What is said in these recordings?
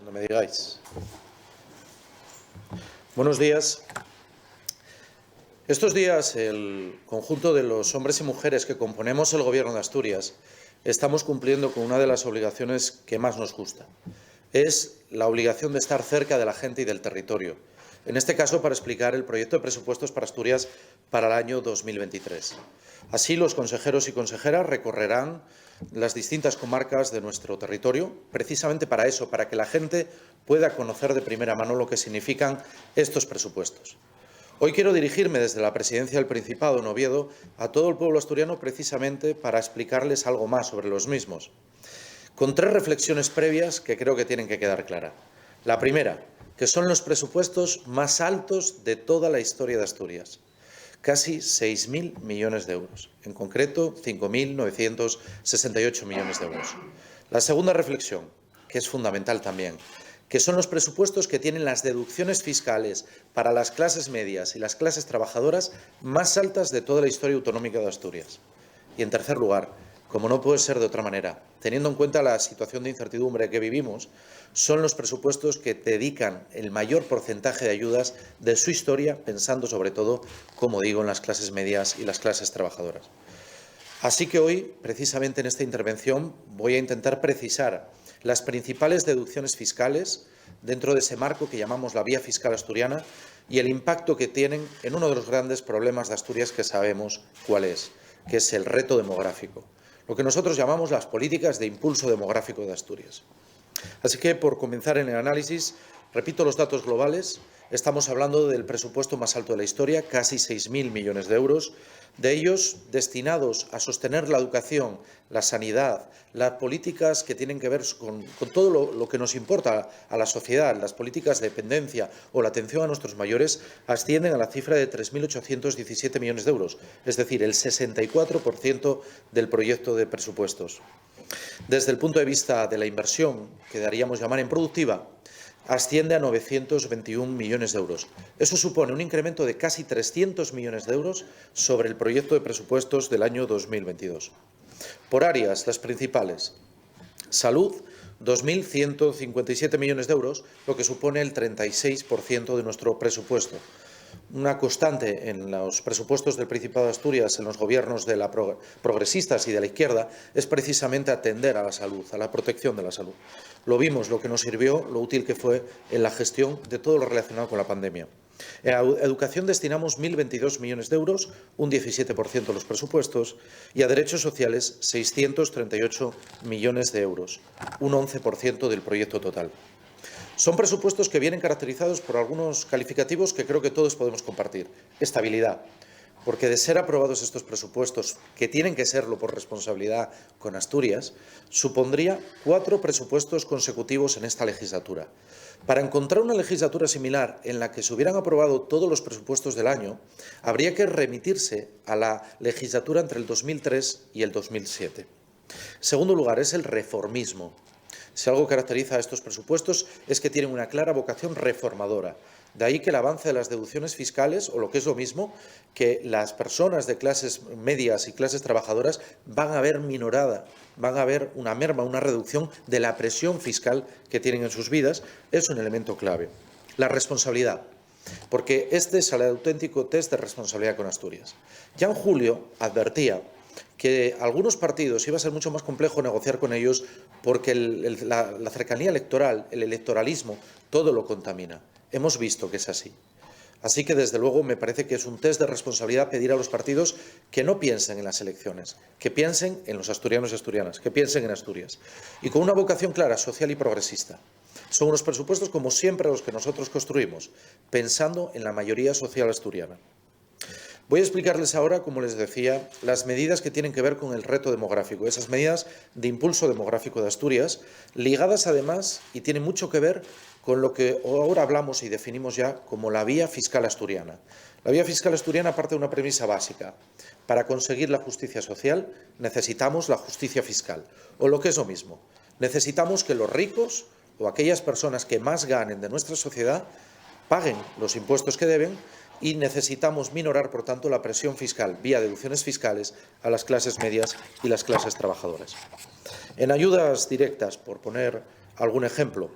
Cuando me digáis. Buenos días. Estos días el conjunto de los hombres y mujeres que componemos el Gobierno de Asturias estamos cumpliendo con una de las obligaciones que más nos gusta. Es la obligación de estar cerca de la gente y del territorio. En este caso, para explicar el proyecto de presupuestos para Asturias para el año 2023. Así, los consejeros y consejeras recorrerán las distintas comarcas de nuestro territorio, precisamente para eso, para que la gente pueda conocer de primera mano lo que significan estos presupuestos. Hoy quiero dirigirme desde la Presidencia del Principado en Oviedo a todo el pueblo asturiano precisamente para explicarles algo más sobre los mismos, con tres reflexiones previas que creo que tienen que quedar claras. La primera, que son los presupuestos más altos de toda la historia de Asturias. Casi 6.000 millones de euros, en concreto 5.968 millones de euros. La segunda reflexión, que es fundamental también, que son los presupuestos que tienen las deducciones fiscales para las clases medias y las clases trabajadoras más altas de toda la historia autonómica de Asturias. Y en tercer lugar, como no puede ser de otra manera, teniendo en cuenta la situación de incertidumbre que vivimos, son los presupuestos que dedican el mayor porcentaje de ayudas de su historia, pensando sobre todo, como digo, en las clases medias y las clases trabajadoras. Así que hoy, precisamente en esta intervención, voy a intentar precisar las principales deducciones fiscales dentro de ese marco que llamamos la vía fiscal asturiana y el impacto que tienen en uno de los grandes problemas de Asturias que sabemos cuál es, que es el reto demográfico, lo que nosotros llamamos las políticas de impulso demográfico de Asturias. Así que, por comenzar en el análisis, repito los datos globales. Estamos hablando del presupuesto más alto de la historia, casi 6.000 millones de euros, de ellos destinados a sostener la educación, la sanidad, las políticas que tienen que ver con todo lo que nos importa a la sociedad, las políticas de dependencia o la atención a nuestros mayores, ascienden a la cifra de 3.817 millones de euros, es decir, el 64% del proyecto de presupuestos. Desde el punto de vista de la inversión, que daríamos llamar improductiva, asciende a 921 millones de euros. Eso supone un incremento de casi 300 millones de euros sobre el proyecto de presupuestos del año 2022. Por áreas, las principales. Salud, 2.157 millones de euros, lo que supone el 36% de nuestro presupuesto. Una constante en los presupuestos del Principado de Asturias, en los gobiernos de la progresistas y de la izquierda, es precisamente atender a la salud, a la protección de la salud. Lo vimos, lo que nos sirvió, lo útil que fue en la gestión de todo lo relacionado con la pandemia. En la educación destinamos 1.022 millones de euros, un 17% de los presupuestos, y a derechos sociales 638 millones de euros, un 11% del proyecto total. Son presupuestos que vienen caracterizados por algunos calificativos que creo que todos podemos compartir. Estabilidad, porque de ser aprobados estos presupuestos, que tienen que serlo por responsabilidad con Asturias, supondría 4 presupuestos consecutivos en esta legislatura. Para encontrar una legislatura similar en la que se hubieran aprobado todos los presupuestos del año, habría que remitirse a la legislatura entre el 2003 y el 2007. En segundo lugar, es el reformismo. Si algo caracteriza a estos presupuestos es que tienen una clara vocación reformadora. De ahí que el avance de las deducciones fiscales, o lo que es lo mismo, que las personas de clases medias y clases trabajadoras van a ver minorada, van a ver una merma, una reducción de la presión fiscal que tienen en sus vidas. Es un elemento clave. La responsabilidad, porque este es el auténtico test de responsabilidad con Asturias. Ya en julio advertía que algunos partidos iba a ser mucho más complejo negociar con ellos porque la cercanía electoral, el electoralismo, todo lo contamina. Hemos visto que es así. Así que, desde luego, me parece que es un test de responsabilidad pedir a los partidos que no piensen en las elecciones, que piensen en los asturianos y asturianas, que piensen en Asturias. Y con una vocación clara, social y progresista. Son unos presupuestos, como siempre, los que nosotros construimos, pensando en la mayoría social asturiana. Voy a explicarles ahora, como les decía, las medidas que tienen que ver con el reto demográfico, esas medidas de impulso demográfico de Asturias, ligadas además, y tienen mucho que ver con lo que ahora hablamos y definimos ya como la vía fiscal asturiana. La vía fiscal asturiana parte de una premisa básica. Para conseguir la justicia social necesitamos la justicia fiscal, o lo que es lo mismo, necesitamos que los ricos o aquellas personas que más ganen de nuestra sociedad paguen los impuestos que deben y necesitamos minorar, por tanto, la presión fiscal vía deducciones fiscales a las clases medias y las clases trabajadoras. En ayudas directas, por poner algún ejemplo,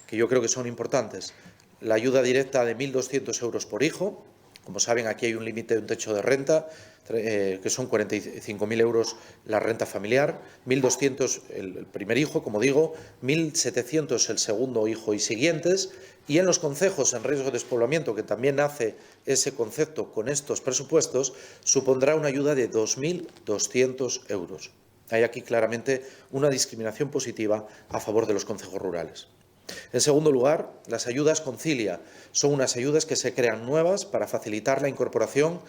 que yo creo que son importantes. La ayuda directa de 1.200 euros por hijo. Como saben, aquí hay un límite de un techo de renta, que son 45.000 euros la renta familiar, 1.200 el primer hijo, como digo, 1.700 el segundo hijo y siguientes. Y en los concejos en riesgo de despoblamiento, que también nace ese concepto con estos presupuestos, supondrá una ayuda de 2.200 euros. Hay aquí claramente una discriminación positiva a favor de los concejos rurales. En segundo lugar, las ayudas Concilia son unas ayudas que se crean nuevas para facilitar la incorporación,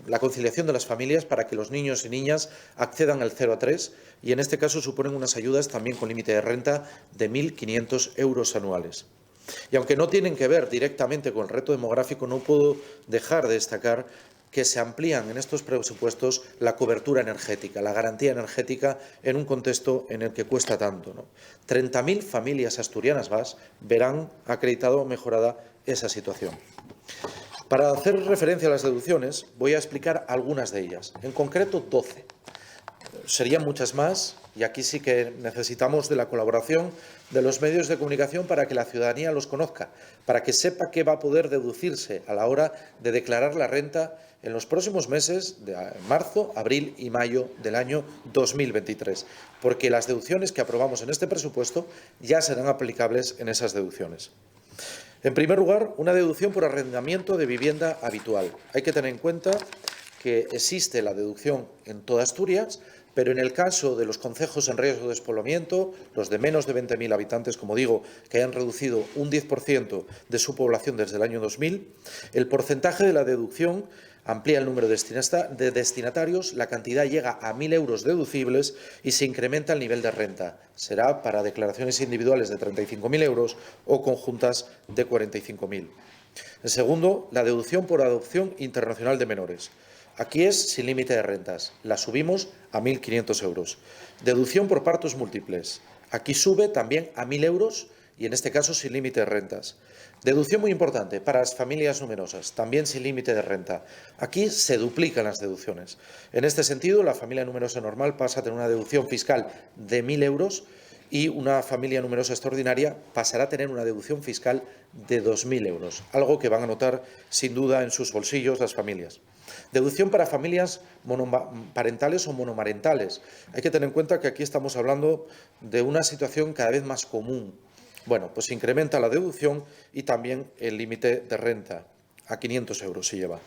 la conciliación de las familias para que los niños y niñas accedan al 0 a 3 y en este caso suponen unas ayudas también con límite de renta de 1.500 euros anuales. Y aunque no tienen que ver directamente con el reto demográfico, no puedo dejar de destacar que se amplían en estos presupuestos la cobertura energética, la garantía energética en un contexto en el que cuesta tanto, ¿no? 30.000 familias asturianas más verán acreditado o mejorada esa situación. Para hacer referencia a las deducciones, voy a explicar algunas de ellas, en concreto 12. Serían muchas más y aquí sí que necesitamos de la colaboración de los medios de comunicación para que la ciudadanía los conozca, para que sepa qué va a poder deducirse a la hora de declarar la renta en los próximos meses de marzo, abril y mayo del año 2023, porque las deducciones que aprobamos en este presupuesto ya serán aplicables en esas deducciones. En primer lugar, una deducción por arrendamiento de vivienda habitual. Hay que tener en cuenta que existe la deducción en toda Asturias, pero en el caso de los concejos en riesgo de despoblamiento, los de menos de 20.000 habitantes, como digo, que hayan reducido un 10% de su población desde el año 2000, el porcentaje de la deducción amplía el número de destinatarios, la cantidad llega a 1.000 euros deducibles y se incrementa el nivel de renta. Será para declaraciones individuales de 35.000 euros o conjuntas de 45.000. En segundo, la deducción por adopción internacional de menores. Aquí es sin límite de rentas. La subimos a 1.500 euros. Deducción por partos múltiples. Aquí sube también a 1.000 euros y en este caso sin límite de rentas. Deducción muy importante para las familias numerosas, también sin límite de renta. Aquí se duplican las deducciones. En este sentido, la familia numerosa normal pasa a tener una deducción fiscal de 1.000 euros y una familia numerosa extraordinaria pasará a tener una deducción fiscal de 2.000 euros, algo que van a notar sin duda en sus bolsillos las familias. Deducción para familias monoparentales o monomarentales. Hay que tener en cuenta que aquí estamos hablando de una situación cada vez más común. Bueno, pues se incrementa la deducción y también el límite de renta. A 500 euros se lleva.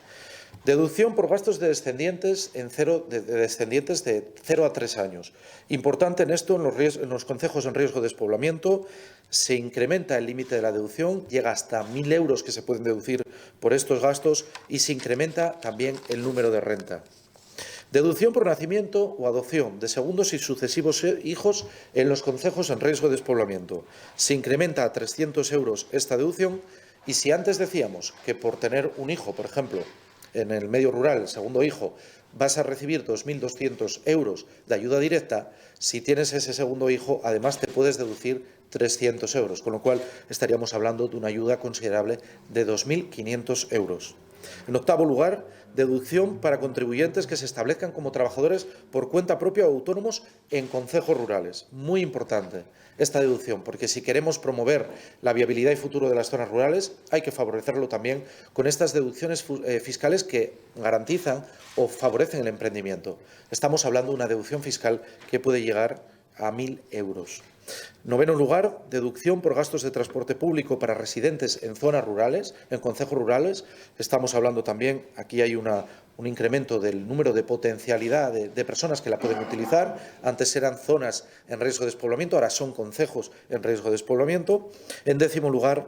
Deducción por gastos de descendientes de 0 a 3 años. Importante en esto, en los concejos en riesgo de despoblamiento, se incrementa el límite de la deducción, llega hasta 1.000 euros que se pueden deducir por estos gastos y se incrementa también el número de renta. Deducción por nacimiento o adopción de segundos y sucesivos hijos en los concejos en riesgo de despoblamiento. Se incrementa a 300 euros esta deducción y si antes decíamos que por tener un hijo, por ejemplo, en el medio rural, el segundo hijo, vas a recibir 2.200 euros de ayuda directa, si tienes ese segundo hijo, además te puedes deducir 300 euros, con lo cual estaríamos hablando de una ayuda considerable de 2.500 euros. En octavo lugar, deducción para contribuyentes que se establezcan como trabajadores por cuenta propia o autónomos en concejos rurales. Muy importante esta deducción, porque si queremos promover la viabilidad y futuro de las zonas rurales, hay que favorecerlo también con estas deducciones fiscales que garantizan o favorecen el emprendimiento. Estamos hablando de una deducción fiscal que puede llegar a 1.000 euros. Noveno lugar, deducción por gastos de transporte público para residentes en zonas rurales, en concejos rurales. Estamos hablando también, aquí hay un incremento del número de potencialidad de personas que la pueden utilizar. Antes eran zonas en riesgo de despoblamiento, ahora son concejos en riesgo de despoblamiento. En décimo lugar,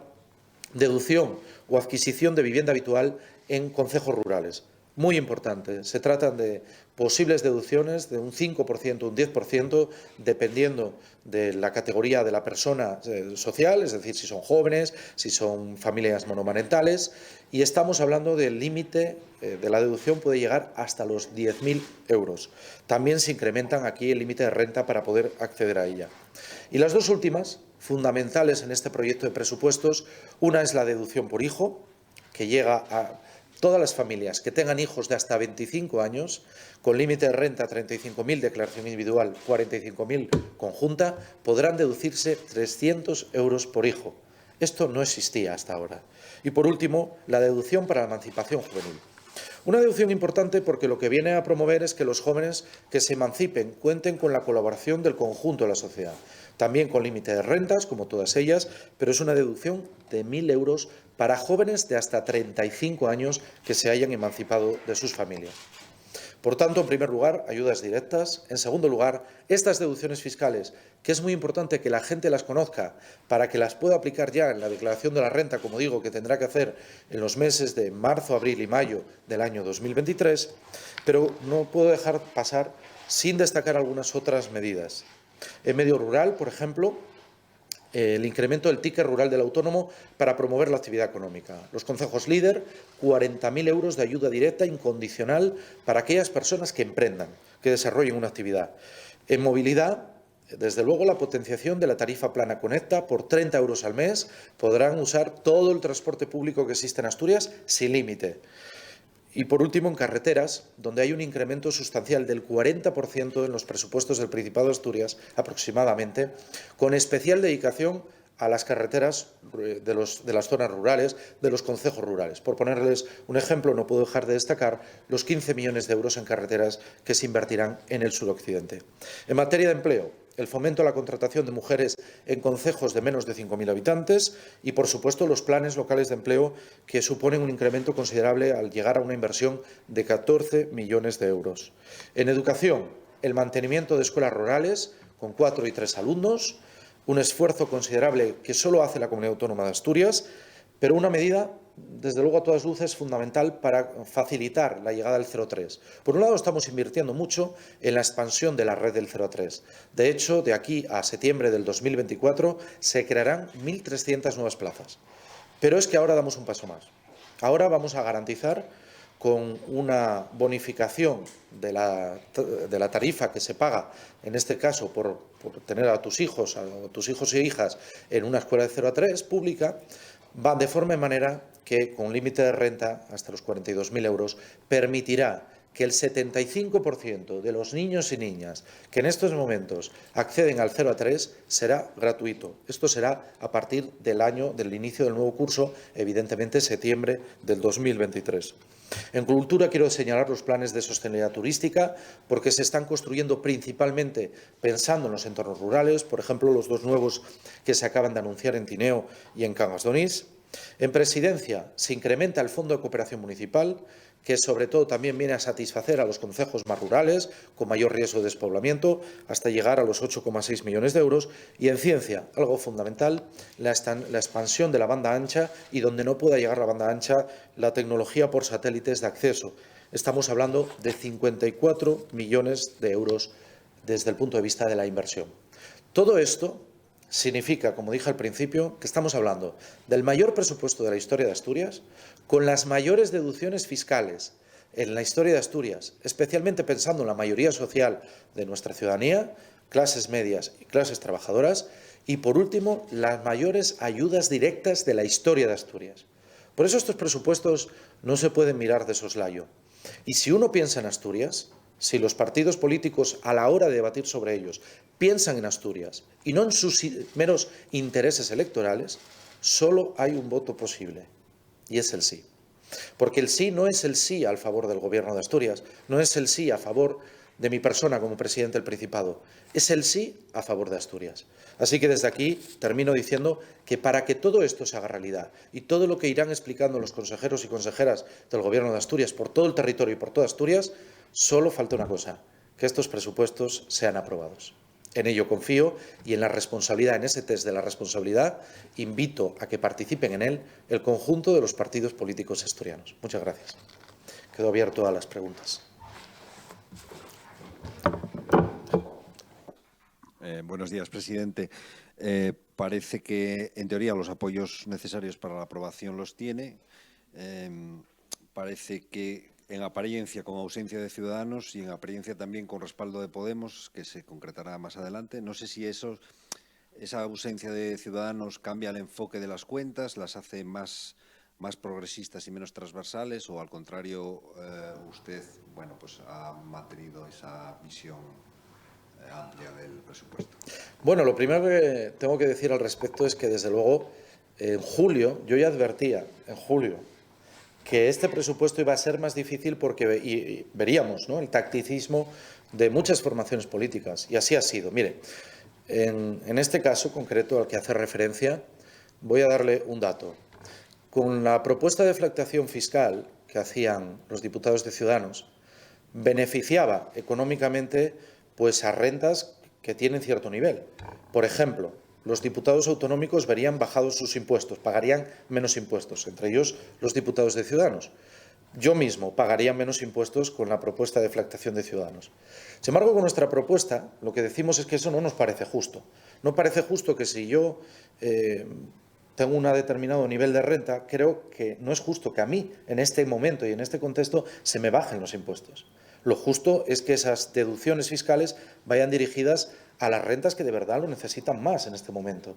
deducción o adquisición de vivienda habitual en concejos rurales. Muy importante. Se tratan de posibles deducciones de un 5%, un 10%, dependiendo de la categoría de la persona social, es decir, si son jóvenes, si son familias monomarentales, y estamos hablando del límite de la deducción puede llegar hasta los 10.000 euros. También se incrementan aquí el límite de renta para poder acceder a ella. Y las dos últimas, fundamentales en este proyecto de presupuestos, una es la deducción por hijo, que llega a todas las familias que tengan hijos de hasta 25 años, con límite de renta 35.000 declaración individual, 45.000 conjunta, podrán deducirse 300 euros por hijo. Esto no existía hasta ahora. Y, por último, la deducción para la emancipación juvenil. Una deducción importante porque lo que viene a promover es que los jóvenes que se emancipen cuenten con la colaboración del conjunto de la sociedad. También con límite de rentas, como todas ellas, pero es una deducción de 1.000 euros para jóvenes de hasta 35 años que se hayan emancipado de sus familias. Por tanto, en primer lugar, ayudas directas. En segundo lugar, estas deducciones fiscales, que es muy importante que la gente las conozca para que las pueda aplicar ya en la declaración de la renta, como digo, que tendrá que hacer en los meses de marzo, abril y mayo del año 2023. Pero no puedo dejar pasar sin destacar algunas otras medidas. En medio rural, por ejemplo, el incremento del ticket rural del autónomo para promover la actividad económica. Los concejos líder, 40.000 euros de ayuda directa incondicional para aquellas personas que emprendan, que desarrollen una actividad. En movilidad, desde luego, la potenciación de la tarifa plana Conecta por 30 euros al mes. Podrán usar todo el transporte público que existe en Asturias sin límite. Y, por último, en carreteras, donde hay un incremento sustancial del 40% en los presupuestos del Principado de Asturias, aproximadamente, con especial dedicación a las carreteras de las zonas rurales, de los concejos rurales. Por ponerles un ejemplo, no puedo dejar de destacar los 15 millones de euros en carreteras que se invertirán en el suroccidente. En materia de empleo, el fomento a la contratación de mujeres en concejos de menos de 5.000 habitantes y, por supuesto, los planes locales de empleo que suponen un incremento considerable al llegar a una inversión de 14 millones de euros. En educación, el mantenimiento de escuelas rurales con 4 y 3 alumnos, un esfuerzo considerable que solo hace la Comunidad Autónoma de Asturias, pero una medida, desde luego, a todas luces, fundamental para facilitar la llegada del 03. Por un lado, estamos invirtiendo mucho en la expansión de la red del 03. De hecho, de aquí a septiembre del 2024 se crearán 1.300 nuevas plazas. Pero es que ahora damos un paso más. Ahora vamos a garantizar, con una bonificación de la tarifa que se paga, en este caso, por tener a tus hijos e hijas en una escuela de 0 a 3 pública, va de forma y manera que, con límite de renta hasta los 42.000 euros, permitirá que el 75% de los niños y niñas que en estos momentos acceden al 0 a 3 será gratuito. Esto será a partir del inicio del nuevo curso, evidentemente septiembre del 2023. En cultura quiero señalar los planes de sostenibilidad turística, porque se están construyendo principalmente pensando en los entornos rurales, por ejemplo, los 2 nuevos que se acaban de anunciar en Tineo y en Cangas de Onís. En Presidencia se incrementa el Fondo de Cooperación Municipal, que sobre todo también viene a satisfacer a los concejos más rurales, con mayor riesgo de despoblamiento, hasta llegar a los 8,6 millones de euros. Y en ciencia, algo fundamental, la expansión de la banda ancha y, donde no pueda llegar la banda ancha, la tecnología por satélites de acceso. Estamos hablando de 54 millones de euros desde el punto de vista de la inversión. Todo esto significa, como dije al principio, que estamos hablando del mayor presupuesto de la historia de Asturias, con las mayores deducciones fiscales en la historia de Asturias, especialmente pensando en la mayoría social de nuestra ciudadanía, clases medias y clases trabajadoras, y, por último, las mayores ayudas directas de la historia de Asturias. Por eso estos presupuestos no se pueden mirar de soslayo. Y si uno piensa en Asturias, si los partidos políticos, a la hora de debatir sobre ellos, piensan en Asturias y no en sus meros intereses electorales, solo hay un voto posible, y es el sí. Porque el sí no es el sí a favor del Gobierno de Asturias, no es el sí a favor de mi persona como presidente del Principado, es el sí a favor de Asturias. Así que desde aquí termino diciendo que, para que todo esto se haga realidad y todo lo que irán explicando los consejeros y consejeras del Gobierno de Asturias por todo el territorio y por toda Asturias, solo falta una cosa: que estos presupuestos sean aprobados. En ello confío, y en la responsabilidad, en ese test de la responsabilidad, invito a que participen en él el conjunto de los partidos políticos asturianos. Muchas gracias. Quedo abierto a las preguntas. Buenos días, presidente. Parece que, en teoría, los apoyos necesarios para la aprobación los tiene. Parece que, en apariencia, con ausencia de Ciudadanos, y en apariencia también con respaldo de Podemos, que se concretará más adelante. No sé si esa ausencia de Ciudadanos cambia el enfoque de las cuentas, las hace más progresistas y menos transversales, o, al contrario, usted, bueno, pues ha mantenido esa visión amplia del presupuesto. Bueno, lo primero que tengo que decir al respecto es que, desde luego, en julio, yo ya advertía, en julio, que este presupuesto iba a ser más difícil porque y veríamos, ¿no?, el tacticismo de muchas formaciones políticas, y así ha sido. Mire, en este caso concreto al que hace referencia, voy a darle un dato. Con la propuesta de deflactación fiscal que hacían los diputados de Ciudadanos, beneficiaba económicamente pues a rentas que tienen cierto nivel. Por ejemplo, los diputados autonómicos verían bajados sus impuestos, pagarían menos impuestos, entre ellos los diputados de Ciudadanos. Yo mismo pagaría menos impuestos con la propuesta de deflactación de Ciudadanos. Sin embargo, con nuestra propuesta, lo que decimos es que eso no nos parece justo. No parece justo que si yo tengo un determinado nivel de renta, creo que no es justo que a mí, en este momento y en este contexto, se me bajen los impuestos. Lo justo es que esas deducciones fiscales vayan dirigidas a las rentas que de verdad lo necesitan más en este momento.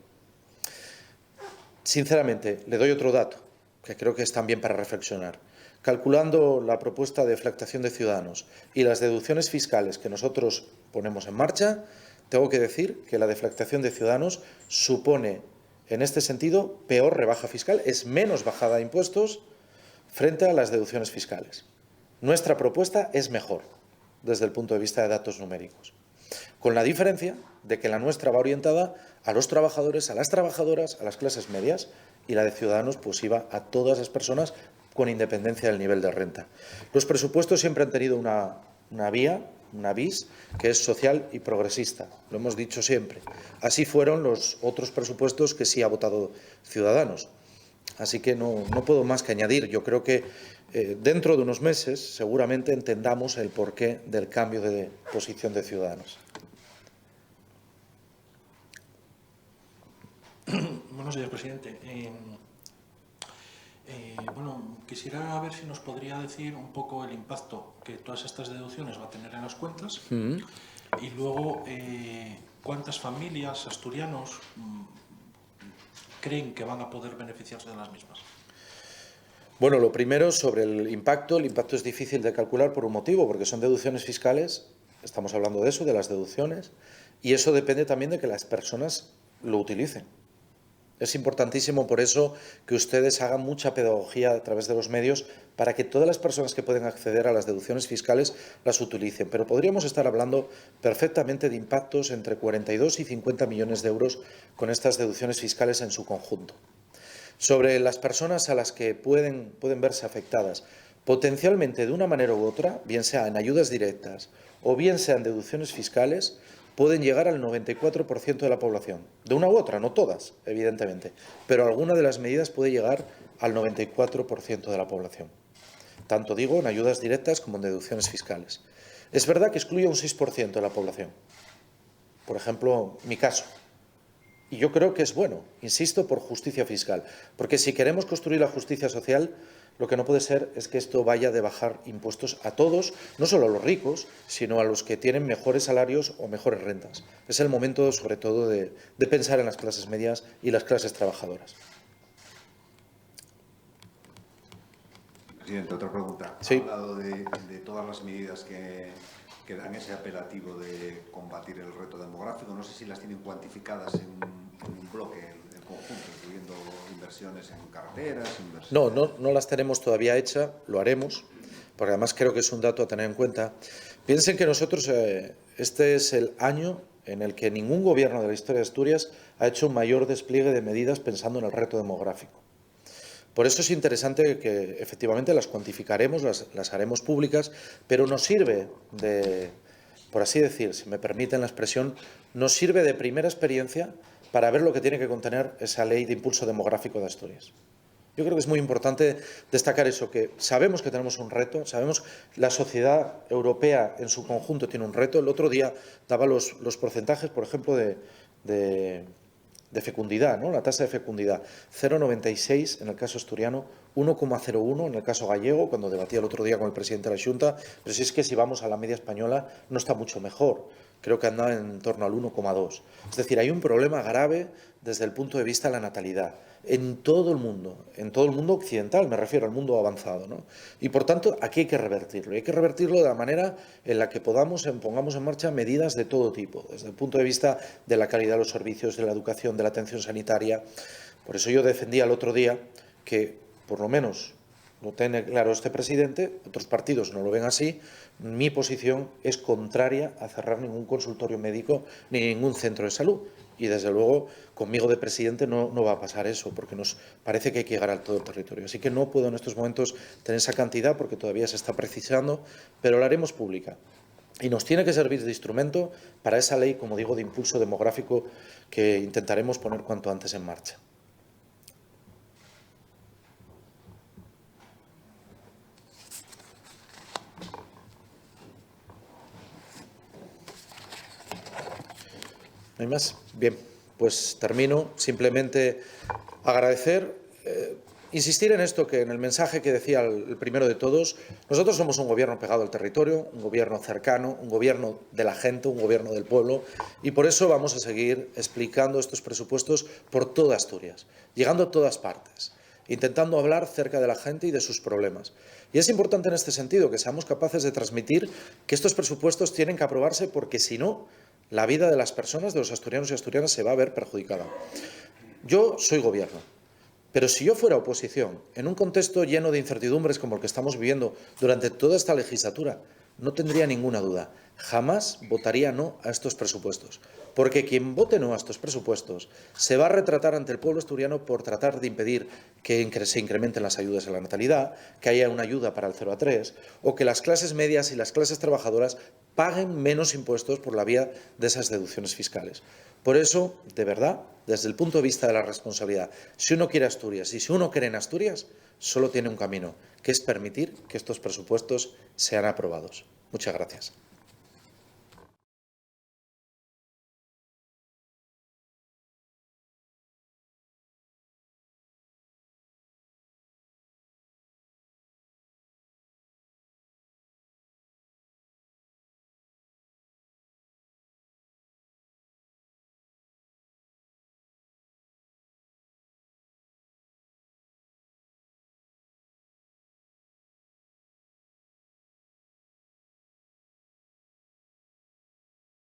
Sinceramente, le doy otro dato, que creo que es también para reflexionar. Calculando la propuesta de deflactación de Ciudadanos y las deducciones fiscales que nosotros ponemos en marcha, tengo que decir que la deflactación de Ciudadanos supone, en este sentido, peor rebaja fiscal, es menos bajada de impuestos frente a las deducciones fiscales. Nuestra propuesta es mejor desde el punto de vista de datos numéricos, con la diferencia de que la nuestra va orientada a los trabajadores, a las trabajadoras, a las clases medias, y la de Ciudadanos pues iba a todas las personas con independencia del nivel de renta. Los presupuestos siempre han tenido una vis, que es social y progresista, lo hemos dicho siempre. Así fueron los otros presupuestos que sí ha votado Ciudadanos. Así que no puedo más que añadir. Yo creo que dentro de unos meses seguramente entendamos el porqué del cambio de posición de Ciudadanos. Buenos días, presidente. Bueno, quisiera ver si nos podría decir un poco el impacto que todas estas deducciones va a tener en las cuentas y luego cuántas familias asturianos creen que van a poder beneficiarse de las mismas. Bueno, lo primero sobre el impacto es difícil de calcular por un motivo, porque son deducciones fiscales, estamos hablando de eso, de las deducciones, y eso depende también de que las personas lo utilicen. Es importantísimo por eso que ustedes hagan mucha pedagogía a través de los medios para que todas las personas que pueden acceder a las deducciones fiscales las utilicen. Pero podríamos estar hablando perfectamente de impactos entre 42 y 50 millones de euros con estas deducciones fiscales en su conjunto. Sobre las personas a las que pueden verse afectadas, potencialmente de una manera u otra, bien sea en ayudas directas o bien sean deducciones fiscales, pueden llegar al 94% de la población. De una u otra, no todas, evidentemente, pero alguna de las medidas puede llegar al 94% de la población. Tanto digo en ayudas directas como en deducciones fiscales. Es verdad que excluye un 6% de la población. Por ejemplo, mi caso. Y yo creo que es bueno, insisto, por justicia fiscal. Porque si queremos construir la justicia social, lo que no puede ser es que esto vaya de bajar impuestos a todos, no solo a los ricos, sino a los que tienen mejores salarios o mejores rentas. Es el momento, sobre todo, de pensar en las clases medias y las clases trabajadoras. Presidente, otra pregunta. Sí. Ha hablado de todas las medidas que dan ese apelativo de combatir el reto demográfico. No sé si las tienen cuantificadas en un bloque, el conjunto, incluyendo inversiones en carreteras. No las tenemos todavía hechas, lo haremos, porque además creo que es un dato a tener en cuenta. Piensen que nosotros, este es el año en el que ningún gobierno de la historia de Asturias ha hecho un mayor despliegue de medidas pensando en el reto demográfico. Por eso es interesante que efectivamente las cuantificaremos, las haremos públicas, pero nos sirve de, por así decir, si me permiten la expresión, nos sirve de primera experiencia para ver lo que tiene que contener esa ley de impulso demográfico de Asturias. Yo creo que es muy importante destacar eso, que sabemos que tenemos un reto, sabemos que la sociedad europea en su conjunto tiene un reto. El otro día daba los porcentajes, por ejemplo, de fecundidad, ¿no? La tasa de fecundidad, 0,96 en el caso asturiano, 1,01 en el caso gallego, cuando debatía el otro día con el presidente de la Xunta, pero si es que si vamos a la media española no está mucho mejor. creo que anda en torno al 1,2. Es decir, hay un problema grave desde el punto de vista de la natalidad en todo el mundo occidental, me refiero al mundo avanzado, ¿no? Y por tanto, aquí hay que revertirlo. Hay que revertirlo de la manera en la que pongamos en marcha medidas de todo tipo, desde el punto de vista de la calidad de los servicios, de la educación, de la atención sanitaria. Por eso yo defendía el otro día que, por lo menos, lo tiene claro este presidente, otros partidos no lo ven así, mi posición es contraria a cerrar ningún consultorio médico ni ningún centro de salud. Y, desde luego, conmigo de presidente no va a pasar eso, porque nos parece que hay que llegar a todo el territorio. Así que no puedo en estos momentos tener esa cantidad, porque todavía se está precisando, pero la haremos pública. Y nos tiene que servir de instrumento para esa ley, como digo, de impulso demográfico que intentaremos poner cuanto antes en marcha. ¿No hay más? Bien, pues termino. Simplemente agradecer, insistir en esto, que en el mensaje que decía el primero de todos, nosotros somos un gobierno pegado al territorio, un gobierno cercano, un gobierno de la gente, un gobierno del pueblo, y por eso vamos a seguir explicando estos presupuestos por toda Asturias, llegando a todas partes, intentando hablar cerca de la gente y de sus problemas. Y es importante en este sentido que seamos capaces de transmitir que estos presupuestos tienen que aprobarse, porque si no, la vida de las personas, de los asturianos y asturianas, se va a ver perjudicada. Yo soy gobierno, pero si yo fuera oposición, en un contexto lleno de incertidumbres como el que estamos viviendo durante toda esta legislatura, no tendría ninguna duda, jamás votaría no a estos presupuestos. Porque quien vote no a estos presupuestos se va a retratar ante el pueblo asturiano por tratar de impedir que se incrementen las ayudas a la natalidad, que haya una ayuda para el 0 a 3, o que las clases medias y las clases trabajadoras paguen menos impuestos por la vía de esas deducciones fiscales. Por eso, de verdad, desde el punto de vista de la responsabilidad, si uno quiere Asturias y si uno cree en Asturias, solo tiene un camino, que es permitir que estos presupuestos sean aprobados. Muchas gracias.